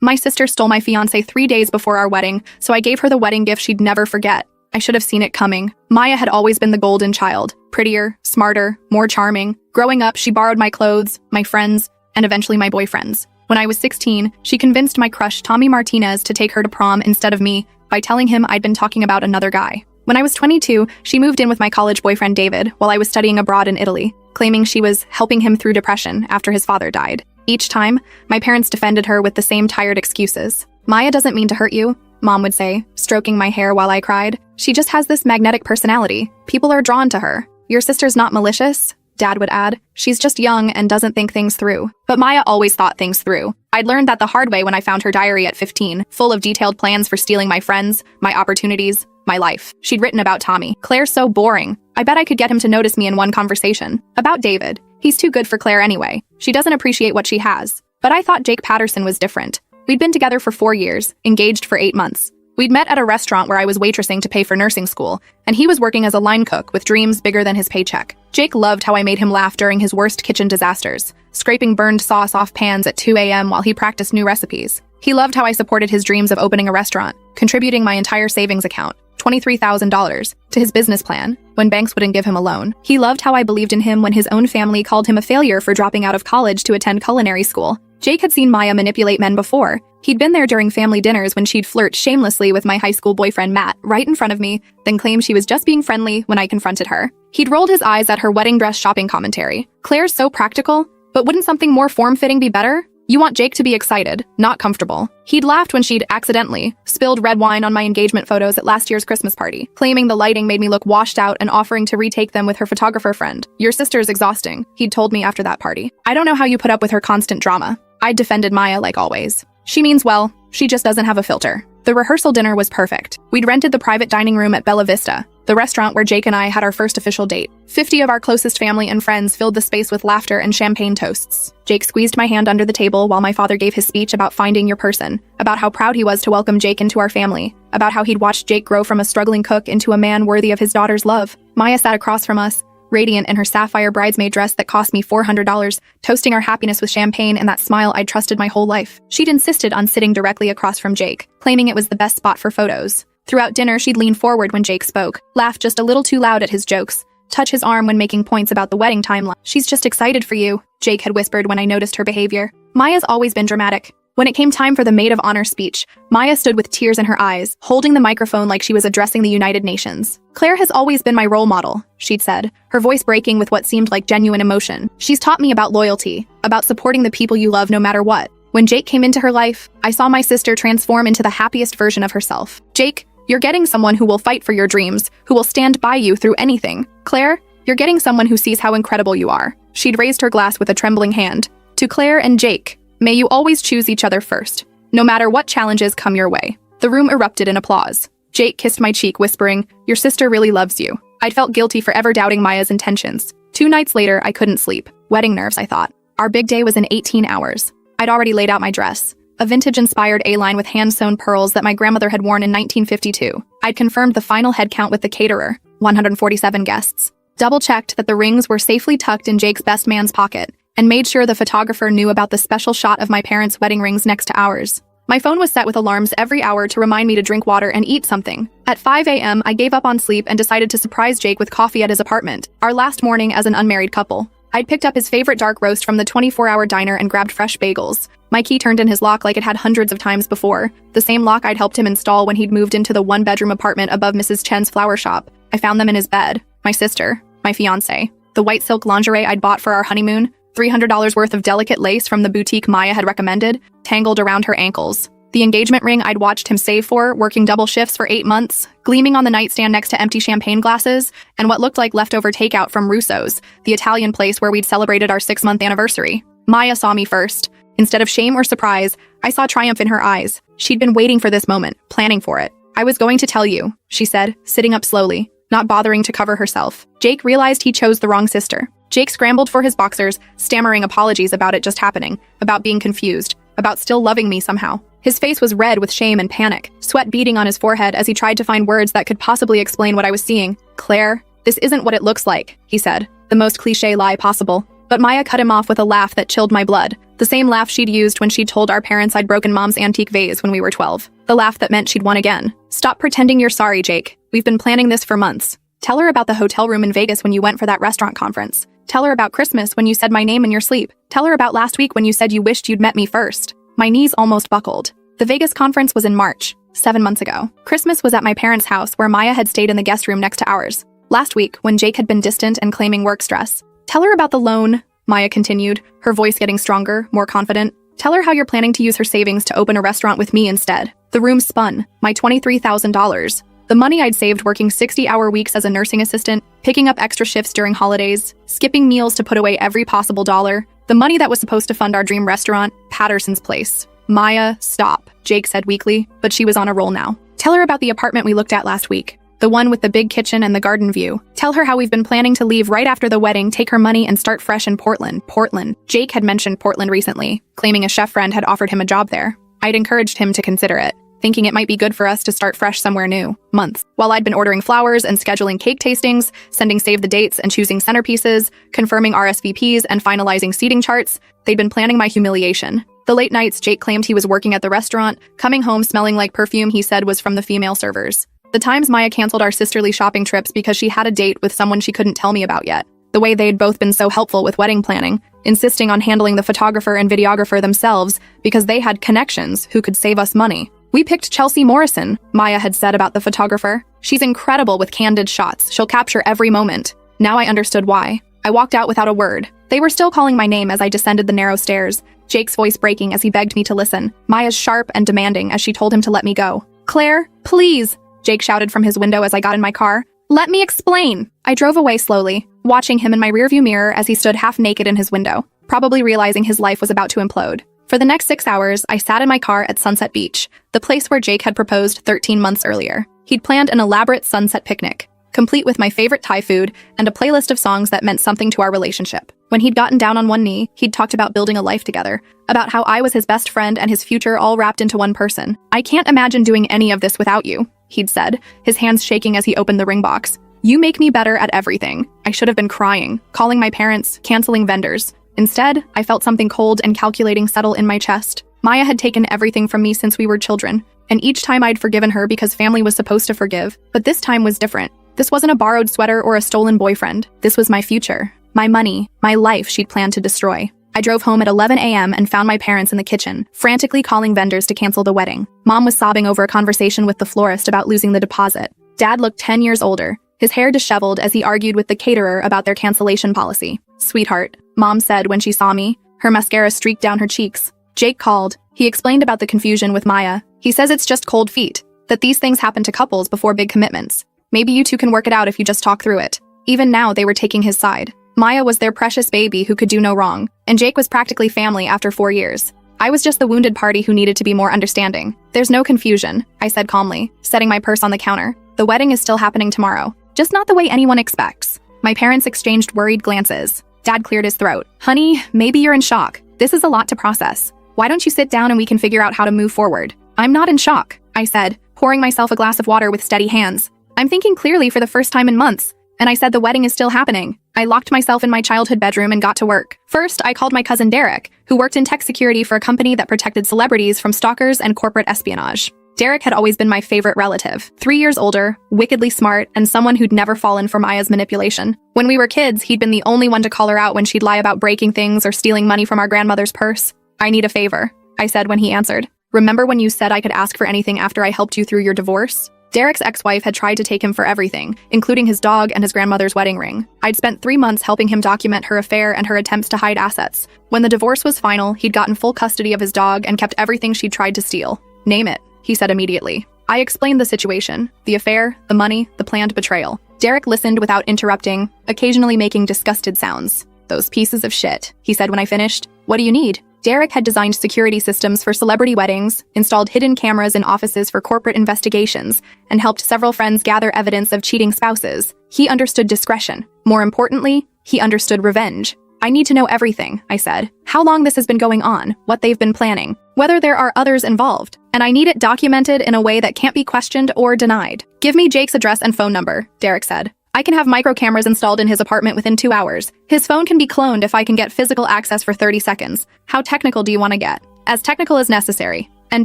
My sister stole my fiancé 3 days before our wedding, so I gave her the wedding gift she'd never forget. I should have seen it coming. Maya had always been the golden child. Prettier, smarter, more charming. Growing up, she borrowed my clothes, my friends, and eventually my boyfriends. When I was 16, she convinced my crush Tommy Martinez to take her to prom instead of me by telling him I'd been talking about another guy. When I was 22, she moved in with my college boyfriend David while I was studying abroad in Italy, claiming she was helping him through depression after his father died. Each time, my parents defended her with the same tired excuses. Maya doesn't mean to hurt you, Mom would say, stroking my hair while I cried. She just has this magnetic personality. People are drawn to her. Your sister's not malicious, Dad would add. She's just young and doesn't think things through. But Maya always thought things through. I'd learned that the hard way when I found her diary at 15, full of detailed plans for stealing my friends, my opportunities, my life. She'd written about Tommy. Claire's so boring. I bet I could get him to notice me in one conversation. About David. He's too good for Claire anyway. She doesn't appreciate what she has. But I thought Jake Patterson was different. We'd been together for 4 years, engaged for 8 months. We'd met at a restaurant where I was waitressing to pay for nursing school, and he was working as a line cook with dreams bigger than his paycheck. Jake loved how I made him laugh during his worst kitchen disasters, scraping burned sauce off pans at 2 a.m. while he practiced new recipes. He loved how I supported his dreams of opening a restaurant, contributing my entire savings account, $23,000, to his business plan when banks wouldn't give him a loan. He loved how I believed in him when his own family called him a failure for dropping out of college to attend culinary school. Jake had seen Maya manipulate men before. He'd been there during family dinners when she'd flirt shamelessly with my high school boyfriend Matt right in front of me, then claim she was just being friendly when I confronted her. He'd rolled his eyes at her wedding dress shopping commentary. Claire's so practical, but wouldn't something more form-fitting be better? You want Jake to be excited, not comfortable. He'd laughed when she'd accidentally spilled red wine on my engagement photos at last year's Christmas party, claiming the lighting made me look washed out and offering to retake them with her photographer friend. Your sister's exhausting, he'd told me after that party. I don't know how you put up with her constant drama. I'd defended Maya like always. She means well, she just doesn't have a filter. The rehearsal dinner was perfect. We'd rented the private dining room at Bella Vista, the restaurant where Jake and I had our first official date. 50 of our closest family and friends filled the space with laughter and champagne toasts. Jake squeezed my hand under the table while my father gave his speech about finding your person, about how proud he was to welcome Jake into our family, about how he'd watched Jake grow from a struggling cook into a man worthy of his daughter's love. Maya sat across from us, radiant in her sapphire bridesmaid dress that cost me $400, toasting our happiness with champagne and that smile I'd trusted my whole life. She'd insisted on sitting directly across from Jake, claiming it was the best spot for photos. Throughout dinner, she'd lean forward when Jake spoke, laugh just a little too loud at his jokes, touch his arm when making points about the wedding timeline. She's just excited for you, Jake had whispered when I noticed her behavior. Maya's always been dramatic. When it came time for the maid of honor speech, Maya stood with tears in her eyes, holding the microphone like she was addressing the United Nations. Claire has always been my role model, she'd said, her voice breaking with what seemed like genuine emotion. She's taught me about loyalty, about supporting the people you love no matter what. When Jake came into her life, I saw my sister transform into the happiest version of herself. Jake, you're getting someone who will fight for your dreams, who will stand by you through anything. Claire, you're getting someone who sees how incredible you are. She'd raised her glass with a trembling hand. To Claire and Jake, may you always choose each other first, no matter what challenges come your way. The room erupted in applause. Jake kissed my cheek, whispering, your sister really loves you. I'd felt guilty for ever doubting Maya's intentions. 2 nights later, I couldn't sleep. Wedding nerves, I thought. Our big day was in 18 hours. I'd already laid out my dress, a vintage-inspired A-line with hand-sewn pearls that my grandmother had worn in 1952. I'd confirmed the final head count with the caterer, 147 guests. Double-checked that the rings were safely tucked in Jake's best man's pocket, and made sure the photographer knew about the special shot of my parents' wedding rings next to ours. My phone was set with alarms every hour to remind me to drink water and eat something. At 5 a.m., I gave up on sleep and decided to surprise Jake with coffee at his apartment, our last morning as an unmarried couple. I'd picked up his favorite dark roast from the 24-hour diner and grabbed fresh bagels. My key turned in his lock like it had hundreds of times before, the same lock I'd helped him install when he'd moved into the 1-bedroom apartment above Mrs. Chen's flower shop. I found them in his bed. My sister, my fiancé, the white silk lingerie I'd bought for our honeymoon, $300 worth of delicate lace from the boutique Maya had recommended, tangled around her ankles. The engagement ring I'd watched him save for, working double shifts for 8 months, gleaming on the nightstand next to empty champagne glasses, and what looked like leftover takeout from Russo's, the Italian place where we'd celebrated our 6-month anniversary. Maya saw me first. Instead of shame or surprise, I saw triumph in her eyes. She'd been waiting for this moment, planning for it. I was going to tell you, she said, sitting up slowly, not bothering to cover herself. Jake realized he chose the wrong sister. Jake scrambled for his boxers, stammering apologies about it just happening, about being confused, about still loving me somehow. His face was red with shame and panic, sweat beading on his forehead as he tried to find words that could possibly explain what I was seeing. Claire, this isn't what it looks like, he said, the most cliché lie possible. But Maya cut him off with a laugh that chilled my blood. The same laugh she'd used when she'd told our parents I'd broken Mom's antique vase when we were 12. The laugh that meant she'd won again. Stop pretending you're sorry, Jake. We've been planning this for months. Tell her about the hotel room in Vegas when you went for that restaurant conference. Tell her about Christmas when you said my name in your sleep. Tell her about last week when you said you wished you'd met me first. My knees almost buckled. The Vegas conference was in March, 7 months ago. Christmas was at my parents' house where Maya had stayed in the guest room next to ours. Last week, when Jake had been distant and claiming work stress. Tell her about the loan, Maya continued, her voice getting stronger, more confident. Tell her how you're planning to use her savings to open a restaurant with me instead. The room spun. My $23,000. The money I'd saved working 60-hour weeks as a nursing assistant, picking up extra shifts during holidays, skipping meals to put away every possible dollar. The money that was supposed to fund our dream restaurant, Patterson's Place. Maya, stop, Jake said weakly, but she was on a roll now. Tell her about the apartment we looked at last week. The one with the big kitchen and the garden view. Tell her how we've been planning to leave right after the wedding, take her money, and start fresh in Portland. Portland. Jake had mentioned Portland recently, claiming a chef friend had offered him a job there. I'd encouraged him to consider it, thinking it might be good for us to start fresh somewhere new. Months. While I'd been ordering flowers and scheduling cake tastings, sending save the dates and choosing centerpieces, confirming RSVPs and finalizing seating charts, they'd been planning my humiliation. The late nights Jake claimed he was working at the restaurant, coming home smelling like perfume he said was from the female servers. The times Maya canceled our sisterly shopping trips because she had a date with someone she couldn't tell me about yet. The way they'd both been so helpful with wedding planning, insisting on handling the photographer and videographer themselves because they had connections who could save us money. We picked Chelsea Morrison, Maya had said about the photographer. She's incredible with candid shots. She'll capture every moment. Now I understood why. I walked out without a word. They were still calling my name as I descended the narrow stairs, Jake's voice breaking as he begged me to listen, Maya's sharp and demanding as she told him to let me go. Claire, please, Jake shouted from his window as I got in my car. Let me explain. I drove away slowly, watching him in my rearview mirror as he stood half naked in his window, probably realizing his life was about to implode. For the next 6 hours, I sat in my car at Sunset Beach, the place where Jake had proposed 13 months earlier. He'd planned an elaborate sunset picnic, complete with my favorite Thai food and a playlist of songs that meant something to our relationship. When he'd gotten down on one knee, he'd talked about building a life together, about how I was his best friend and his future all wrapped into one person. I can't imagine doing any of this without you, he'd said, his hands shaking as he opened the ring box. You make me better at everything. I should have been crying, calling my parents, canceling vendors. Instead, I felt something cold and calculating settle in my chest. Maya had taken everything from me since we were children, and each time I'd forgiven her because family was supposed to forgive. But this time was different. This wasn't a borrowed sweater or a stolen boyfriend. This was my future, my money, my life she'd planned to destroy. I drove home at 11 a.m. and found my parents in the kitchen, frantically calling vendors to cancel the wedding. Mom was sobbing over a conversation with the florist about losing the deposit. Dad looked 10 years older, his hair disheveled as he argued with the caterer about their cancellation policy. Sweetheart, Mom said when she saw me, her mascara streaked down her cheeks. Jake called. He explained about the confusion with Maya. He says it's just cold feet, that these things happen to couples before big commitments. Maybe you two can work it out if you just talk through it. Even now, they were taking his side. Maya was their precious baby who could do no wrong, and Jake was practically family after 4 years. I was just the wounded party who needed to be more understanding. There's no confusion, I said calmly, setting my purse on the counter. The wedding is still happening tomorrow, just not the way anyone expects. My parents exchanged worried glances. Dad cleared his throat. Honey, maybe you're in shock. This is a lot to process. Why don't you sit down and we can figure out how to move forward? I'm not in shock, I said, pouring myself a glass of water with steady hands. I'm thinking clearly for the first time in months. And I said the wedding is still happening. I locked myself in my childhood bedroom and got to work. First, I called my cousin Derek, who worked in tech security for a company that protected celebrities from stalkers and corporate espionage. Derek had always been my favorite relative, 3 years older, wickedly smart, and someone who'd never fallen for Maya's manipulation. When we were kids, he'd been the only one to call her out when she'd lie about breaking things or stealing money from our grandmother's purse. I need a favor, I said when he answered. Remember when you said I could ask for anything after I helped you through your divorce? Derek's ex-wife had tried to take him for everything, including his dog and his grandmother's wedding ring. I'd spent 3 months helping him document her affair and her attempts to hide assets. When the divorce was final, he'd gotten full custody of his dog and kept everything she'd tried to steal. Name it, he said immediately. I explained the situation, the affair, the money, the planned betrayal. Derek listened without interrupting, occasionally making disgusted sounds. Those pieces of shit, he said when I finished. What do you need? Derek had designed security systems for celebrity weddings, installed hidden cameras in offices for corporate investigations, and helped several friends gather evidence of cheating spouses. He understood discretion. More importantly, he understood revenge. I need to know everything, I said. How long this has been going on, what they've been planning, whether there are others involved. And I need it documented in a way that can't be questioned or denied. Give me Jake's address and phone number, Derek said. I can have micro cameras installed in his apartment within 2 hours. His phone can be cloned if I can get physical access for 30 seconds. How technical do you want to get? As technical as necessary. And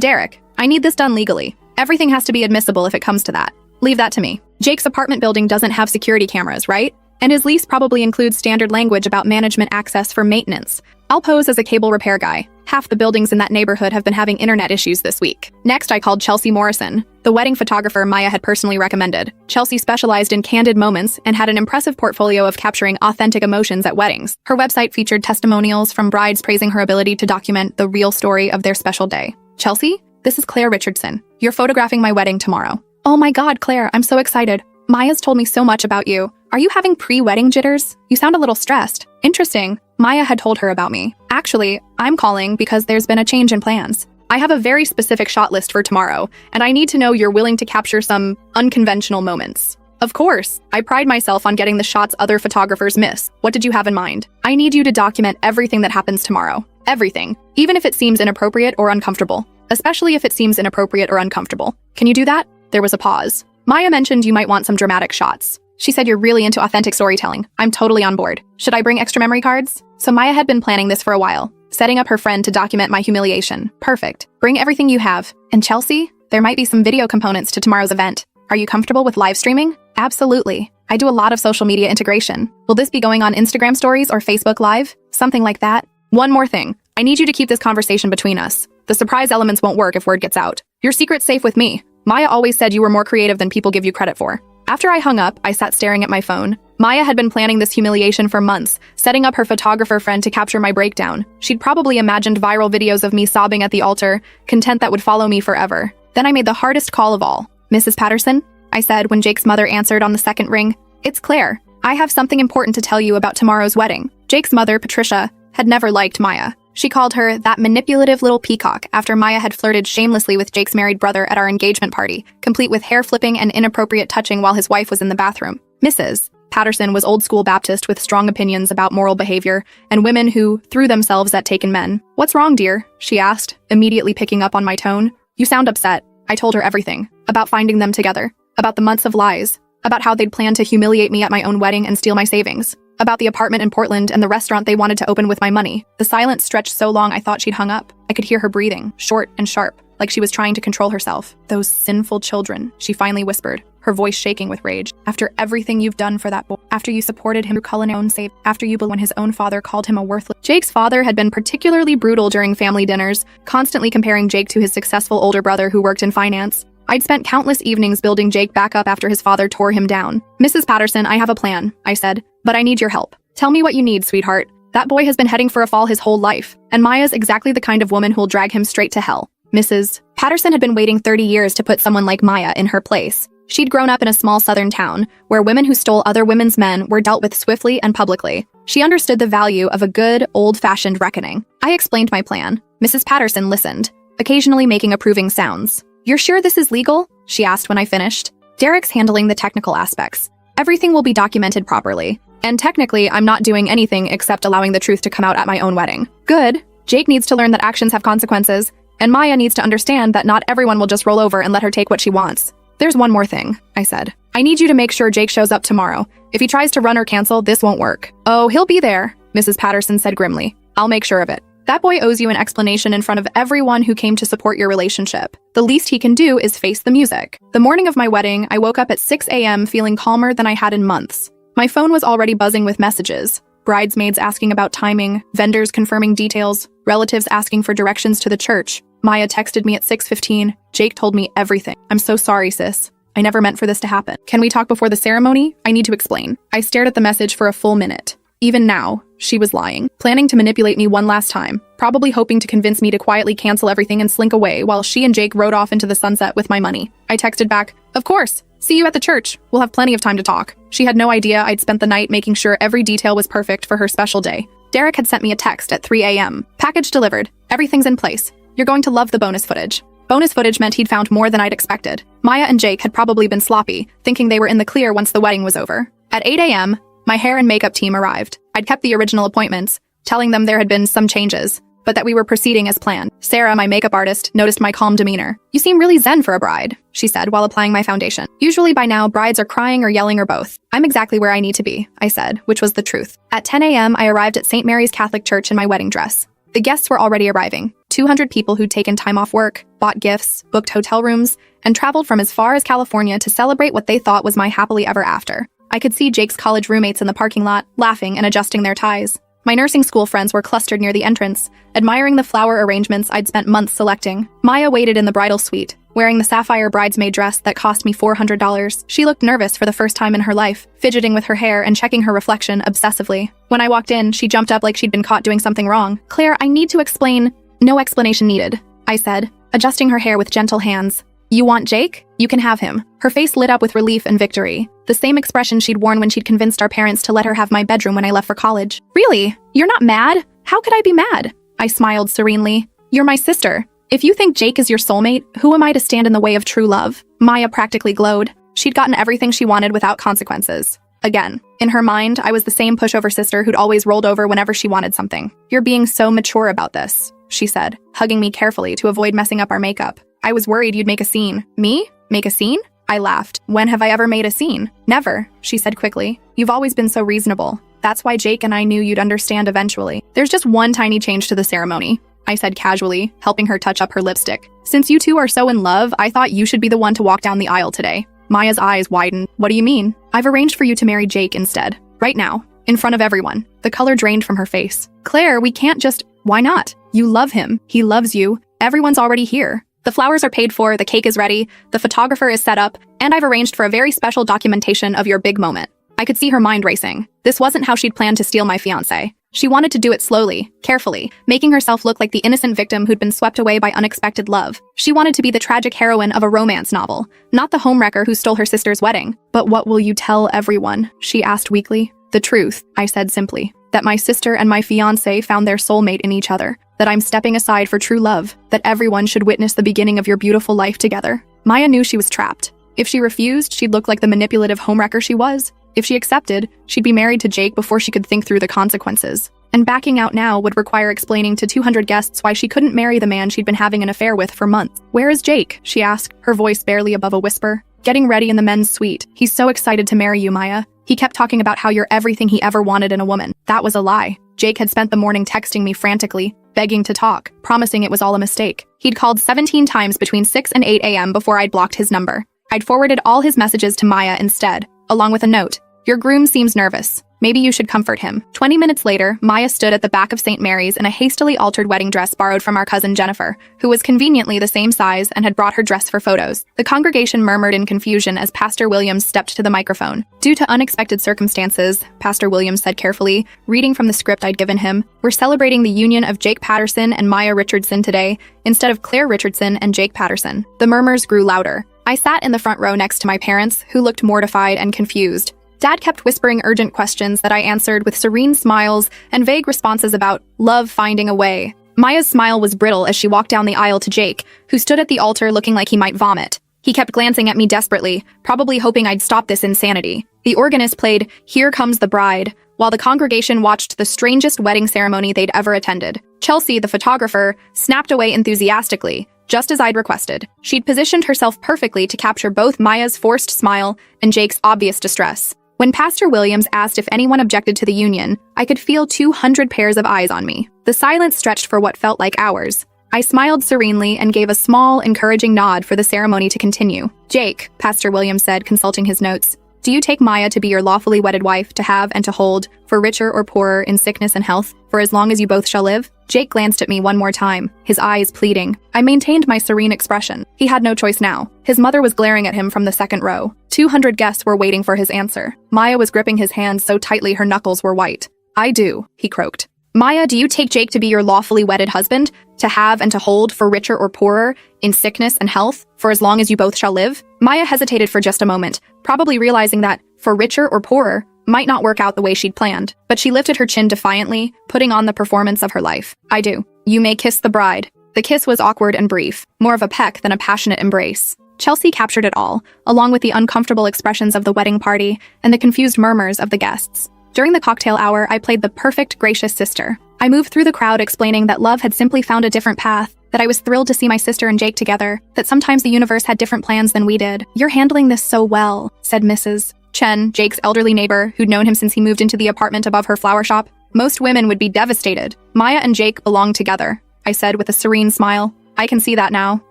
Derek, I need this done legally. Everything has to be admissible if it comes to that. Leave that to me. Jake's apartment building doesn't have security cameras, right? And his lease probably includes standard language about management access for maintenance. I'll pose as a cable repair guy. Half the buildings in that neighborhood have been having internet issues this week. Next, I called Chelsea Morrison, the wedding photographer Maya had personally recommended. Chelsea specialized in candid moments and had an impressive portfolio of capturing authentic emotions at weddings. Her website featured testimonials from brides praising her ability to document the real story of their special day. Chelsea, this is Claire Richardson. You're photographing my wedding tomorrow. Oh my God, Claire, I'm so excited. Maya's told me so much about you. Are you having pre-wedding jitters? You sound a little stressed. Interesting. Maya had told her about me. Actually, I'm calling because there's been a change in plans. I have a very specific shot list for tomorrow, and I need to know you're willing to capture some unconventional moments. Of course, I pride myself on getting the shots other photographers miss. What did you have in mind? I need you to document everything that happens tomorrow. Everything. Even if it seems inappropriate or uncomfortable. Especially if it seems inappropriate or uncomfortable. Can you do that? There was a pause. Maya mentioned you might want some dramatic shots. She said you're really into authentic storytelling. I'm totally on board. Should I bring extra memory cards? So Maya had been planning this for a while, setting up her friend to document my humiliation. Perfect. Bring everything you have. And Chelsea, there might be some video components to tomorrow's event. Are you comfortable with live streaming? Absolutely. I do a lot of social media integration. Will this be going on Instagram stories or Facebook Live? Something like that. One more thing. I need you to keep this conversation between us. The surprise elements won't work if word gets out. Your secret's safe with me. Maya always said you were more creative than people give you credit for. After I hung up, I sat staring at my phone. Maya had been planning this humiliation for months, setting up her photographer friend to capture my breakdown. She'd probably imagined viral videos of me sobbing at the altar, content that would follow me forever. Then I made the hardest call of all. Mrs. Patterson? I said when Jake's mother answered on the second ring. It's Claire. I have something important to tell you about tomorrow's wedding. Jake's mother, Patricia, had never liked Maya. She called her that manipulative little peacock after Maya had flirted shamelessly with Jake's married brother at our engagement party, complete with hair flipping and inappropriate touching while his wife was in the bathroom. Mrs. Patterson was old-school Baptist with strong opinions about moral behavior and women who threw themselves at taken men. What's wrong, dear? She asked, immediately picking up on my tone. You sound upset. I told her everything. About finding them together. About the months of lies. About how they'd planned to humiliate me at my own wedding and steal my savings. About the apartment in Portland and the restaurant they wanted to open with my money. The silence stretched so long I thought she'd hung up. I could hear her breathing, short and sharp, like she was trying to control herself. Those sinful children, she finally whispered, her voice shaking with rage. After everything you've done for that boy, after you supported him through culinary own save, after you when his own father called him a worthless. Jake's father had been particularly brutal during family dinners, constantly comparing Jake to his successful older brother who worked in finance. I'd spent countless evenings building Jake back up after his father tore him down. Mrs. Patterson, I have a plan, I said, but I need your help. Tell me what you need, sweetheart. That boy has been heading for a fall his whole life, and Maya's exactly the kind of woman who'll drag him straight to hell. Mrs. Patterson had been waiting 30 years to put someone like Maya in her place. She'd grown up in a small southern town, where women who stole other women's men were dealt with swiftly and publicly. She understood the value of a good, old-fashioned reckoning. I explained my plan. Mrs. Patterson listened, occasionally making approving sounds. You're sure this is legal? She asked when I finished. Derek's handling the technical aspects. Everything will be documented properly. And technically, I'm not doing anything except allowing the truth to come out at my own wedding. Good. Jake needs to learn that actions have consequences, and Maya needs to understand that not everyone will just roll over and let her take what she wants. There's one more thing, I said. I need you to make sure Jake shows up tomorrow. If he tries to run or cancel, this won't work. Oh, he'll be there, Mrs. Patterson said grimly. I'll make sure of it. That boy owes you an explanation in front of everyone who came to support your relationship. The least he can do is face the music. The morning of my wedding, I woke up at 6 a.m. feeling calmer than I had in months. My phone was already buzzing with messages. Bridesmaids asking about timing, vendors confirming details, relatives asking for directions to the church. Maya texted me at 6:15. Jake told me everything. I'm so sorry, sis. I never meant for this to happen. Can we talk before the ceremony? I need to explain. I stared at the message for a full minute. Even now, she was lying, planning to manipulate me one last time, probably hoping to convince me to quietly cancel everything and slink away while she and Jake rode off into the sunset with my money. I texted back, of course. See you at the church. We'll have plenty of time to talk. She had no idea I'd spent the night making sure every detail was perfect for her special day. Derek had sent me a text at 3 a.m. Package delivered. Everything's in place. You're going to love the bonus footage. Bonus footage meant he'd found more than I'd expected. Maya and Jake had probably been sloppy, thinking they were in the clear once the wedding was over. At 8 a.m., my hair and makeup team arrived. I'd kept the original appointments, telling them there had been some changes. but that we were proceeding as planned. Sarah, my makeup artist, noticed my calm demeanor. "You seem really zen for a bride," she said while applying my foundation. "Usually by now, brides are crying or yelling or both." "I'm exactly where I need to be," I said, which was the truth. At 10 a.m., I arrived at St. Mary's Catholic Church in my wedding dress. The guests were already arriving. 200 people who'd taken time off work, bought gifts, booked hotel rooms, and traveled from as far as California to celebrate what they thought was my happily ever after. I could see Jake's college roommates in the parking lot, laughing and adjusting their ties. My nursing school friends were clustered near the entrance, admiring the flower arrangements I'd spent months selecting. Maya waited in the bridal suite, wearing the sapphire bridesmaid dress that cost me $400. She looked nervous for the first time in her life, fidgeting with her hair and checking her reflection obsessively. When I walked in, she jumped up like she'd been caught doing something wrong. "Claire, I need to explain." "No explanation needed," I said, adjusting her hair with gentle hands. "You want Jake? You can have him." Her face lit up with relief and victory, the same expression she'd worn when she'd convinced our parents to let her have my bedroom when I left for college. "Really? You're not mad? How could I be mad?" I smiled serenely. "You're my sister. If you think Jake is your soulmate, who am I to stand in the way of true love?" Maya practically glowed. She'd gotten everything she wanted without consequences. Again, in her mind, I was the same pushover sister who'd always rolled over whenever she wanted something. "You're being so mature about this," she said, hugging me carefully to avoid messing up our makeup. "I was worried you'd make a scene." "Me? Make a scene?" I laughed. "When have I ever made a scene?" "Never," she said quickly. "You've always been so reasonable. That's why Jake and I knew you'd understand eventually. There's just one tiny change to the ceremony," I said casually, helping her touch up her lipstick. "Since you two are so in love, I thought you should be the one to walk down the aisle today." Maya's eyes widened. "What do you mean?" "I've arranged for you to marry Jake instead. Right now. In front of everyone." The color drained from her face. "Claire, we can't just—" "Why not? You love him. He loves you. Everyone's already here. The flowers are paid for, the cake is ready, the photographer is set up, and I've arranged for a very special documentation of your big moment." I could see her mind racing. This wasn't how she'd planned to steal my fiancé. She wanted to do it slowly, carefully, making herself look like the innocent victim who'd been swept away by unexpected love. She wanted to be the tragic heroine of a romance novel, not the homewrecker who stole her sister's wedding. "But what will you tell everyone?" she asked weakly. "The truth," I said simply. "That my sister and my fiancé found their soulmate in each other. That I'm stepping aside for true love. That everyone should witness the beginning of your beautiful life together." Maya knew she was trapped. If she refused, she'd look like the manipulative homewrecker she was. If she accepted, she'd be married to Jake before she could think through the consequences. And backing out now would require explaining to 200 guests why she couldn't marry the man she'd been having an affair with for months. "Where is Jake?" she asked, her voice barely above a whisper. "Getting ready in the men's suite. He's so excited to marry you, Maya. He kept talking about how you're everything he ever wanted in a woman." That was a lie. Jake had spent the morning texting me frantically, begging to talk, promising it was all a mistake. He'd called 17 times between 6 and 8 a.m. before I'd blocked his number. I'd forwarded all his messages to Maya instead, along with a note. "Your groom seems nervous. Maybe you should comfort him." 20 minutes later, Maya stood at the back of St. Mary's in a hastily altered wedding dress borrowed from our cousin Jennifer, who was conveniently the same size and had brought her dress for photos. The congregation murmured in confusion as Pastor Williams stepped to the microphone. "Due to unexpected circumstances," Pastor Williams said carefully, reading from the script I'd given him, "we're celebrating the union of Jake Patterson and Maya Richardson today, instead of Claire Richardson and Jake Patterson." The murmurs grew louder. I sat in the front row next to my parents, who looked mortified and confused. Dad kept whispering urgent questions that I answered with serene smiles and vague responses about love finding a way. Maya's smile was brittle as she walked down the aisle to Jake, who stood at the altar looking like he might vomit. He kept glancing at me desperately, probably hoping I'd stop this insanity. The organist played "Here Comes the Bride," while the congregation watched the strangest wedding ceremony they'd ever attended. Chelsea, the photographer, snapped away enthusiastically, just as I'd requested. She'd positioned herself perfectly to capture both Maya's forced smile and Jake's obvious distress. When Pastor Williams asked if anyone objected to the union, I could feel 200 pairs of eyes on me. The silence stretched for what felt like hours. I smiled serenely and gave a small, encouraging nod for the ceremony to continue. "Jake," Pastor Williams said, consulting his notes, "do you take Maya to be your lawfully wedded wife, to have and to hold, for richer or poorer, in sickness and health, for as long as you both shall live?" Jake glanced at me one more time, his eyes pleading. I maintained my serene expression. He had no choice now. His mother was glaring at him from the second row. 200 guests were waiting for his answer. Maya was gripping his hand so tightly her knuckles were white. "I do," he croaked. "Maya, do you take Jake to be your lawfully wedded husband, to have and to hold, for richer or poorer, in sickness and health, for as long as you both shall live?" Maya hesitated for just a moment, probably realizing that, for richer or poorer, might not work out the way she'd planned. But she lifted her chin defiantly, putting on the performance of her life. "I do. You may kiss the bride." The kiss was awkward and brief, more of a peck than a passionate embrace. Chelsea captured it all, along with the uncomfortable expressions of the wedding party and the confused murmurs of the guests. During the cocktail hour, I played the perfect gracious sister. I moved through the crowd explaining that love had simply found a different path, that I was thrilled to see my sister and Jake together, that sometimes the universe had different plans than we did. "You're handling this so well," said Mrs. Chen, Jake's elderly neighbor, who'd known him since he moved into the apartment above her flower shop. "Most women would be devastated. Maya and Jake belong together," I said with a serene smile. "I can see that now.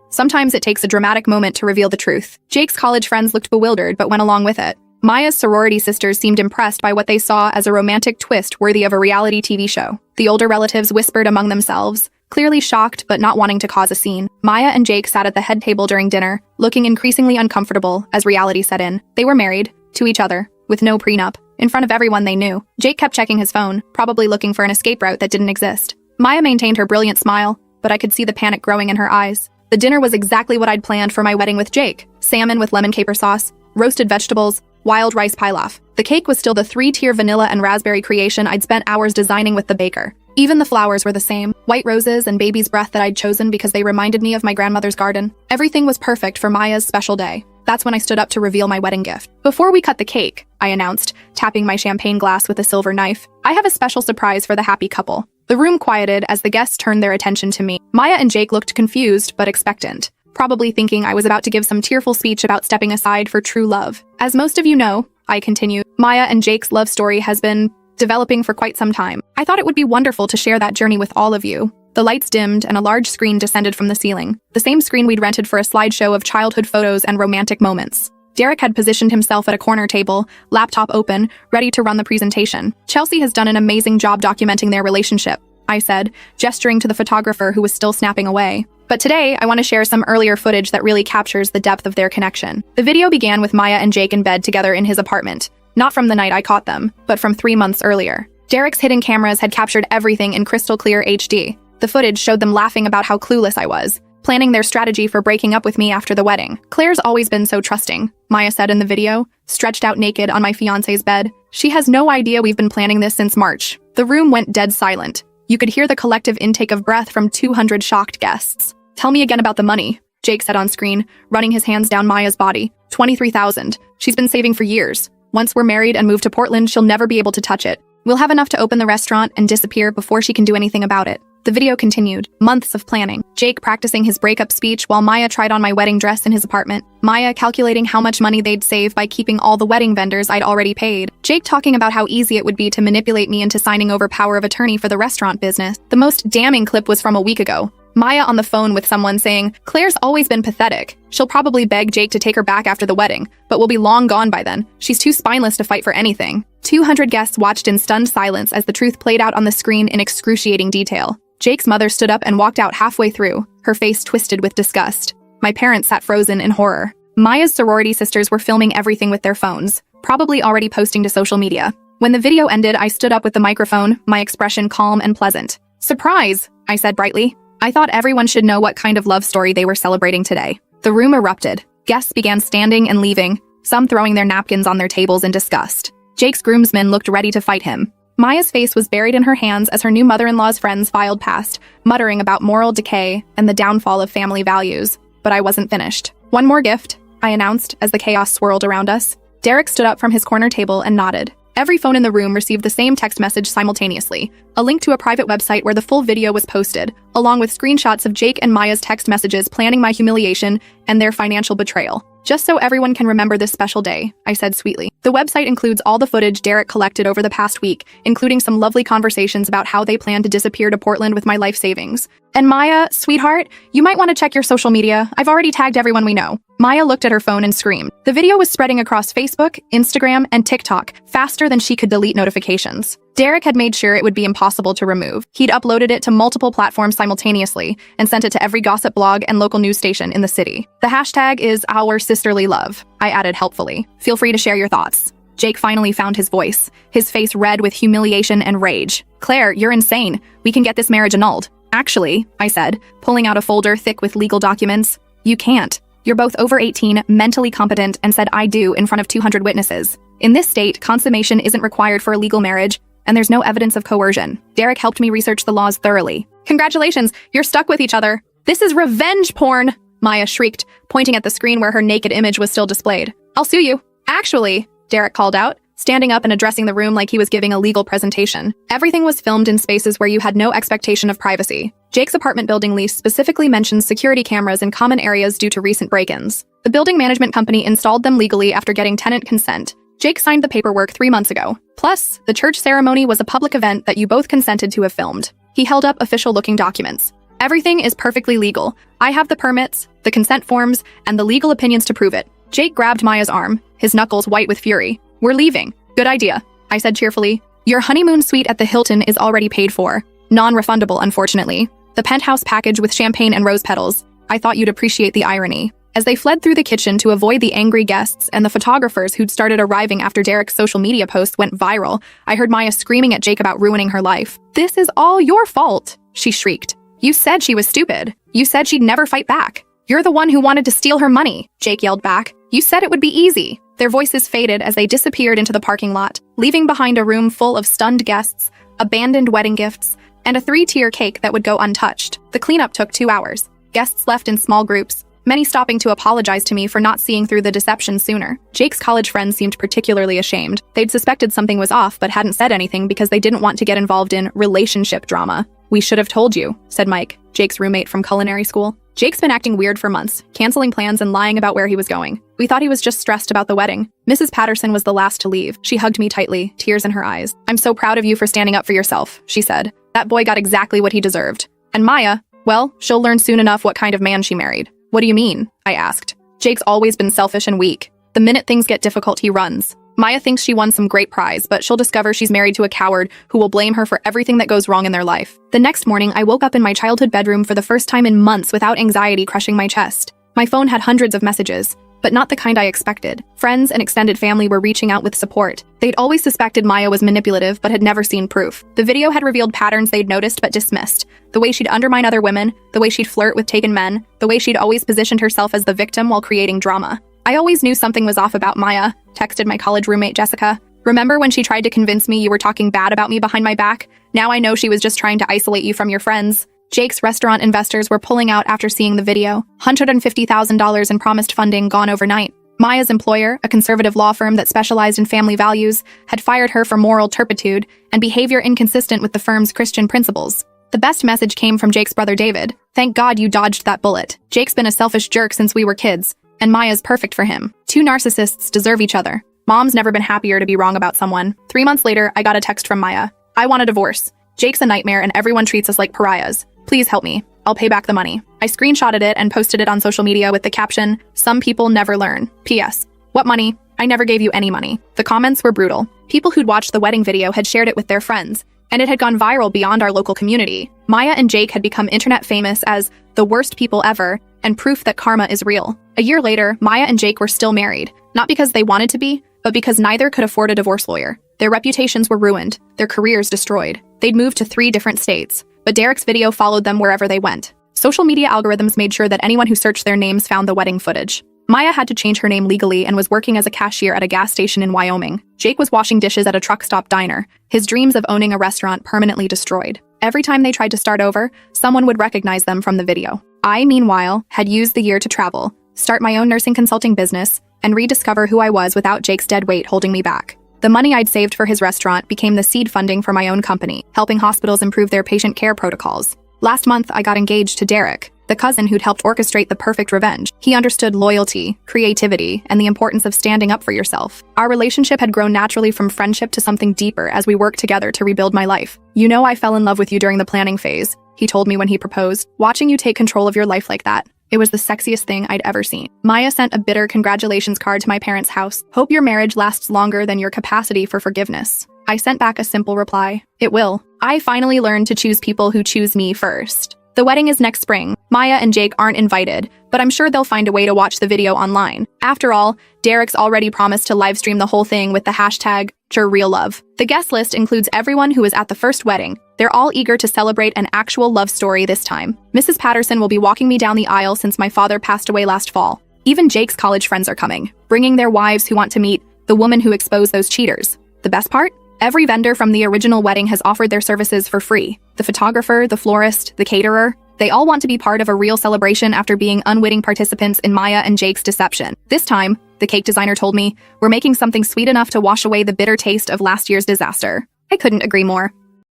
Sometimes it takes a dramatic moment to reveal the truth." Jake's college friends looked bewildered but went along with it. Maya's sorority sisters seemed impressed by what they saw as a romantic twist worthy of a reality TV show. The older relatives whispered among themselves, clearly shocked but not wanting to cause a scene. Maya and Jake sat at the head table during dinner, looking increasingly uncomfortable as reality set in. They were married, to each other, with no prenup, in front of everyone they knew. Jake kept checking his phone, probably looking for an escape route that didn't exist. Maya maintained her brilliant smile, but I could see the panic growing in her eyes. The dinner was exactly what I'd planned for my wedding with Jake. Salmon with lemon caper sauce, roasted vegetables, wild rice pilaf. The cake was still the 3-tier vanilla and raspberry creation I'd spent hours designing with the baker. Even the flowers were the same, white roses and baby's breath that I'd chosen because they reminded me of my grandmother's garden. Everything was perfect for Maya's special day. That's when I stood up to reveal my wedding gift. "Before we cut the cake," I announced, tapping my champagne glass with a silver knife, "I have a special surprise for the happy couple." The room quieted as the guests turned their attention to me. Maya and Jake looked confused but expectant, probably thinking I was about to give some tearful speech about stepping aside for true love. "As most of you know," I continued, "Maya and Jake's love story has been developing for quite some time. I thought it would be wonderful to share that journey with all of you." The lights dimmed and a large screen descended from the ceiling, the same screen we'd rented for a slideshow of childhood photos and romantic moments. Derek had positioned himself at a corner table, laptop open, ready to run the presentation. "Chelsea has done an amazing job documenting their relationship," I said, gesturing to the photographer who was still snapping away. "But today, I want to share some earlier footage that really captures the depth of their connection." The video began with Maya and Jake in bed together in his apartment, not from the night I caught them, but from 3 months earlier. Derek's hidden cameras had captured everything in crystal clear HD. The footage showed them laughing about how clueless I was, planning their strategy for breaking up with me after the wedding. "Claire's always been so trusting," Maya said in the video, stretched out naked on my fiancé's bed. "She has no idea we've been planning this since March." The room went dead silent. You could hear the collective intake of breath from 200 shocked guests. "Tell me again about the money," Jake said on screen, running his hands down Maya's body. "$23,000. She's been saving for years. Once we're married and move to Portland, she'll never be able to touch it. We'll have enough to open the restaurant and disappear before she can do anything about it." The video continued. Months of planning. Jake practicing his breakup speech while Maya tried on my wedding dress in his apartment. Maya calculating how much money they'd save by keeping all the wedding vendors I'd already paid. Jake talking about how easy it would be to manipulate me into signing over power of attorney for the restaurant business. The most damning clip was from a week ago. Maya on the phone with someone saying, "Claire's always been pathetic. She'll probably beg Jake to take her back after the wedding, but we'll be long gone by then. She's too spineless to fight for anything." 200 guests watched in stunned silence as the truth played out on the screen in excruciating detail. Jake's mother stood up and walked out halfway through, her face twisted with disgust. My parents sat frozen in horror. Maya's sorority sisters were filming everything with their phones, probably already posting to social media. When the video ended, I stood up with the microphone, my expression calm and pleasant. "Surprise," I said brightly. I thought everyone should know what kind of love story they were celebrating today. The room erupted. Guests began standing and leaving, some throwing their napkins on their tables in disgust. Jake's groomsmen looked ready to fight him. Maya's face was buried in her hands as her new mother-in-law's friends filed past, muttering about moral decay and the downfall of family values. But I wasn't finished. "One more gift," I announced as the chaos swirled around us. Derek stood up from his corner table and nodded. Every phone in the room received the same text message simultaneously, a link to a private website where the full video was posted, along with screenshots of Jake and Maya's text messages planning my humiliation and their financial betrayal. "Just so everyone can remember this special day," I said sweetly. The website includes all the footage Derek collected over the past week, including some lovely conversations about how they plan to disappear to Portland with my life savings. "And Maya, sweetheart, you might want to check your social media. I've already tagged everyone we know." Maya looked at her phone and screamed. The video was spreading across Facebook, Instagram, and TikTok faster than she could delete notifications. Derek had made sure it would be impossible to remove. He'd uploaded it to multiple platforms simultaneously and sent it to every gossip blog and local news station in the city. "The hashtag is our sisterly love," I added helpfully. "Feel free to share your thoughts." Jake finally found his voice, his face red with humiliation and rage. "Claire, you're insane. We can get this marriage annulled." "Actually," I said, pulling out a folder thick with legal documents, "you can't. You're both over 18, mentally competent, and said 'I do' in front of 200 witnesses. In this state, consummation isn't required for a legal marriage, and there's no evidence of coercion." Derek helped me research the laws thoroughly. "Congratulations, you're stuck with each other. This is revenge porn," Maya shrieked, pointing at the screen where her naked image was still displayed. "I'll sue you." "Actually," Derek called out, standing up and addressing the room like he was giving a legal presentation. Everything was filmed in spaces where you had no expectation of privacy. Jake's apartment building lease specifically mentions security cameras in common areas due to recent break-ins. The building management company installed them legally after getting tenant consent. Jake signed the paperwork 3 months ago. Plus, the church ceremony was a public event that you both consented to have filmed. He held up official-looking documents. Everything is perfectly legal. I have the permits, the consent forms, and the legal opinions to prove it. Jake grabbed Maya's arm, his knuckles white with fury. We're leaving. Good idea, I said cheerfully. Your honeymoon suite at the Hilton is already paid for. Non-refundable, unfortunately. The penthouse package with champagne and rose petals. I thought you'd appreciate the irony. As they fled through the kitchen to avoid the angry guests and the photographers who'd started arriving after Derek's social media post went viral, I heard Maya screaming at Jake about ruining her life. This is all your fault, she shrieked. You said she was stupid. You said she'd never fight back. You're the one who wanted to steal her money, Jake yelled back. You said it would be easy. Their voices faded as they disappeared into the parking lot, leaving behind a room full of stunned guests, abandoned wedding gifts, and a 3-tier cake that would go untouched. The cleanup took 2 hours. Guests left in small groups, many stopping to apologize to me for not seeing through the deception sooner. Jake's college friends seemed particularly ashamed. They'd suspected something was off but hadn't said anything because they didn't want to get involved in relationship drama. We should have told you, said Mike, Jake's roommate from culinary school. Jake's been acting weird for months, canceling plans and lying about where he was going. We thought he was just stressed about the wedding. Mrs. Patterson was the last to leave. She hugged me tightly, tears in her eyes. I'm so proud of you for standing up for yourself, she said. That boy got exactly what he deserved. And Maya, well, she'll learn soon enough what kind of man she married. What do you mean? I asked. Jake's always been selfish and weak. The minute things get difficult, he runs. Maya thinks she won some great prize, but she'll discover she's married to a coward who will blame her for everything that goes wrong in their life. The next morning, I woke up in my childhood bedroom for the first time in months without anxiety crushing my chest. My phone had hundreds of messages, but not the kind I expected. Friends and extended family were reaching out with support. They'd always suspected Maya was manipulative, but had never seen proof. The video had revealed patterns they'd noticed but dismissed. The way she'd undermine other women, the way she'd flirt with taken men, the way she'd always positioned herself as the victim while creating drama. I always knew something was off about Maya, texted my college roommate Jessica. Remember when she tried to convince me you were talking bad about me behind my back? Now I know she was just trying to isolate you from your friends. Jake's restaurant investors were pulling out after seeing the video. $150,000 in promised funding gone overnight. Maya's employer, a conservative law firm that specialized in family values, had fired her for moral turpitude and behavior inconsistent with the firm's Christian principles. The best message came from Jake's brother David. Thank God you dodged that bullet. Jake's been a selfish jerk since we were kids, and Maya's perfect for him. 2 narcissists deserve each other. Mom's never been happier to be wrong about someone. 3 months later, I got a text from Maya. I want a divorce. Jake's a nightmare and everyone treats us like pariahs. Please help me. I'll pay back the money. I screenshotted it and posted it on social media with the caption, "Some people never learn. P.S. What money? I never gave you any money." The comments were brutal. People who'd watched the wedding video had shared it with their friends, and it had gone viral beyond our local community. Maya and Jake had become internet famous as the worst people ever, and proof that karma is real. A year later, Maya and Jake were still married, not because they wanted to be, but because neither could afford a divorce lawyer. Their reputations were ruined, their careers destroyed. They'd moved to 3 different states, but Derek's video followed them wherever they went. Social media algorithms made sure that anyone who searched their names found the wedding footage. Maya had to change her name legally and was working as a cashier at a gas station in Wyoming. Jake was washing dishes at a truck stop diner, his dreams of owning a restaurant permanently destroyed. Every time they tried to start over, someone would recognize them from the video. I, meanwhile, had used the year to travel, start my own nursing consulting business, and rediscover who I was without Jake's dead weight holding me back. The money I'd saved for his restaurant became the seed funding for my own company, helping hospitals improve their patient care protocols. Last month, I got engaged to Derek, the cousin who'd helped orchestrate the perfect revenge. He understood loyalty, creativity, and the importance of standing up for yourself. Our relationship had grown naturally from friendship to something deeper as we worked together to rebuild my life. "You know I fell in love with you during the planning phase," he told me when he proposed. "Watching you take control of your life like that, it was the sexiest thing I'd ever seen." Maya sent a bitter congratulations card to my parents' house. "Hope your marriage lasts longer than your capacity for forgiveness." I sent back a simple reply. "It will. I finally learned to choose people who choose me first." The wedding is next spring. Maya and Jake aren't invited, but I'm sure they'll find a way to watch the video online. After all, Derek's already promised to livestream the whole thing with the hashtag #RealLove. The guest list includes everyone who was at the first wedding. They're all eager to celebrate an actual love story this time. Mrs. Patterson will be walking me down the aisle since my father passed away last fall. Even Jake's college friends are coming, bringing their wives who want to meet the woman who exposed those cheaters. The best part? Every vendor from the original wedding has offered their services for free. The photographer, the florist, the caterer. They all want to be part of a real celebration after being unwitting participants in Maya and Jake's deception. This time, the cake designer told me. We're making something sweet enough to wash away the bitter taste of last year's disaster. I couldn't agree more.